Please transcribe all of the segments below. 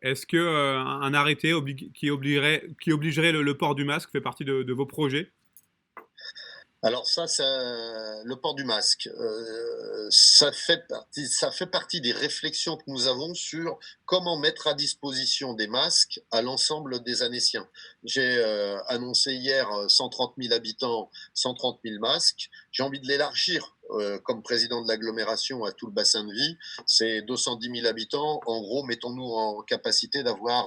Est-ce que un arrêté qui obligerait le port du masque fait partie de vos projets? Alors ça, le port du masque, ça fait partie des réflexions que nous avons sur comment mettre à disposition des masques à l'ensemble des Annéciens. J'ai annoncé hier 130 000 habitants, 130 000 masques. J'ai envie de l'élargir comme président de l'agglomération à tout le bassin de vie. C'est 210 000 habitants. En gros, mettons-nous en capacité d'avoir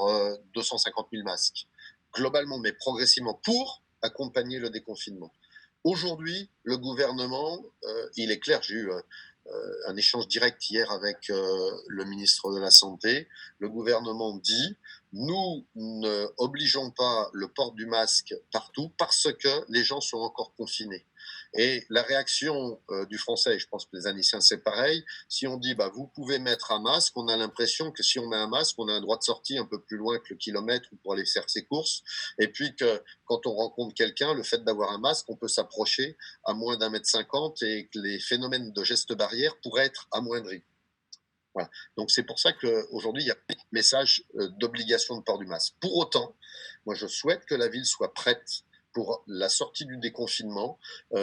250 000 masques. Globalement, mais progressivement, pour accompagner le déconfinement. Aujourd'hui, le gouvernement, il est clair, j'ai eu un échange direct hier avec le ministre de la Santé. Le gouvernement dit, nous ne obligeons pas le port du masque partout parce que les gens sont encore confinés. Et la réaction du Français, et je pense que les Annéciens c'est pareil, si on dit bah, vous pouvez mettre un masque, on a l'impression que si on a un masque, on a un droit de sortie un peu plus loin que le kilomètre pour aller faire ses courses. Et puis que quand on rencontre quelqu'un, le fait d'avoir un masque, on peut s'approcher à moins d'1,50 m et que les phénomènes de gestes barrières pourraient être amoindris. Voilà. Donc c'est pour ça qu'aujourd'hui, il y a un message d'obligation de port du masque. Pour autant, moi je souhaite que la ville soit prête pour la sortie du déconfinement, où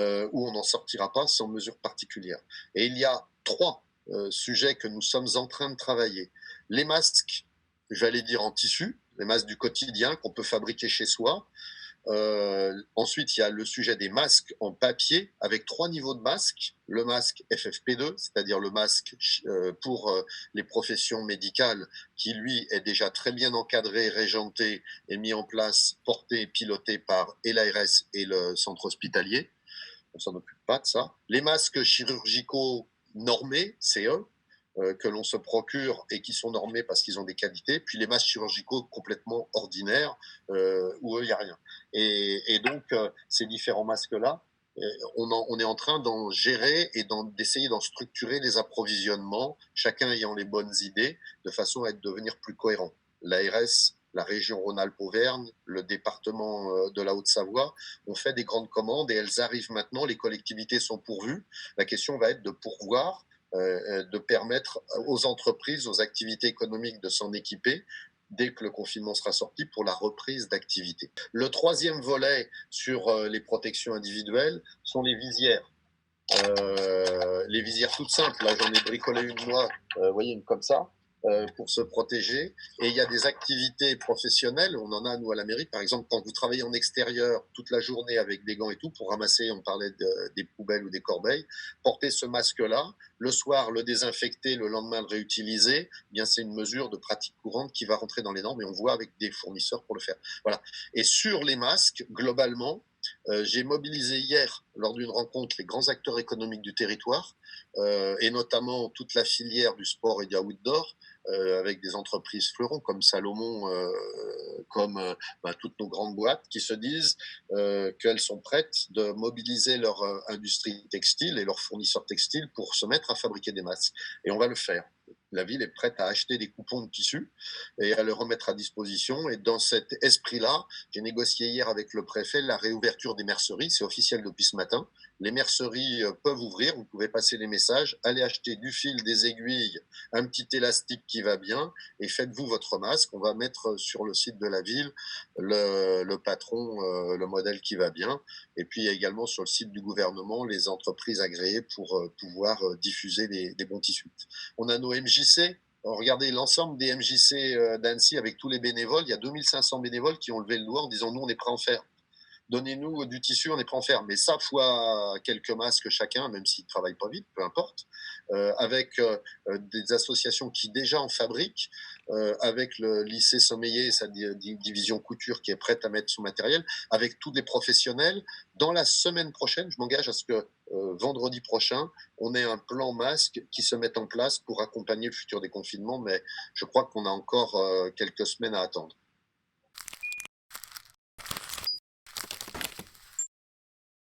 on n'en sortira pas sans mesure particulière. Et il y a trois sujets que nous sommes en train de travailler. Les masques, j'allais dire en tissu, les masques du quotidien qu'on peut fabriquer chez soi, ensuite, il y a le sujet des masques en papier avec trois niveaux de masques. Le masque FFP2, c'est-à-dire le masque pour les professions médicales, qui lui est déjà très bien encadré, régenté et mis en place, porté et piloté par et l'ARS et le centre hospitalier. On s'en occupe pas de ça. Les masques chirurgicaux normés, CE, que l'on se procure et qui sont normés parce qu'ils ont des qualités, puis les masques chirurgicaux complètement ordinaires où il n'y a rien. Et donc, ces différents masques-là, on est en train d'en gérer et d'essayer d'en structurer les approvisionnements, chacun ayant les bonnes idées, de façon à devenir plus cohérent. L'ARS, la région Rhône-Alpes-Auvergne, le département de la Haute-Savoie ont fait des grandes commandes et elles arrivent maintenant, les collectivités sont pourvues. La question va être de pourvoir, de permettre aux entreprises, aux activités économiques de s'en équiper dès que le confinement sera sorti pour la reprise d'activité. Le troisième volet sur les protections individuelles sont les visières. Les visières toutes simples, là j'en ai bricolé une moi, vous voyez, une comme ça, pour se protéger. Et il y a des activités professionnelles, on en a nous à la mairie, par exemple quand vous travaillez en extérieur toute la journée avec des gants et tout, pour ramasser, on parlait des poubelles ou des corbeilles, porter ce masque-là, le soir le désinfecter, le lendemain le réutiliser, eh bien c'est une mesure de pratique courante qui va rentrer dans les normes et on voit avec des fournisseurs pour le faire. Voilà. Et sur les masques, globalement, j'ai mobilisé hier, lors d'une rencontre, les grands acteurs économiques du territoire, et notamment toute la filière du sport et du outdoor, avec des entreprises fleurons comme Salomon, comme toutes nos grandes boîtes, qui se disent qu'elles sont prêtes de mobiliser leur industrie textile et leurs fournisseurs textiles pour se mettre à fabriquer des masques. Et on va le faire. La ville est prête à acheter des coupons de tissus et à le remettre à disposition. Et dans cet esprit-là, j'ai négocié hier avec le préfet la réouverture des merceries. C'est officiel depuis ce matin. Les merceries peuvent ouvrir. Vous pouvez passer les messages. Allez acheter du fil, des aiguilles, un petit élastique qui va bien et faites-vous votre masque. On va mettre sur le site de la ville le patron, le modèle qui va bien. Et puis il y a également sur le site du gouvernement les entreprises agréées pour pouvoir diffuser des bons tissus. On a nos MJC. Regardez l'ensemble des MJC d'Annecy avec tous les bénévoles. Il y a 2500 bénévoles qui ont levé le doigt en disant nous, on est prêts à en faire. Donnez-nous du tissu, on est prêt à en faire. Mais ça, fois quelques masques chacun, même s'ils ne travaillent pas vite, peu importe, avec des associations qui déjà en fabriquent, avec le lycée Sommeiller, sa division couture qui est prête à mettre son matériel, avec tous les professionnels. Dans la semaine prochaine, je m'engage à ce que vendredi prochain, on ait un plan masque qui se mette en place pour accompagner le futur déconfinement, mais je crois qu'on a encore quelques semaines à attendre.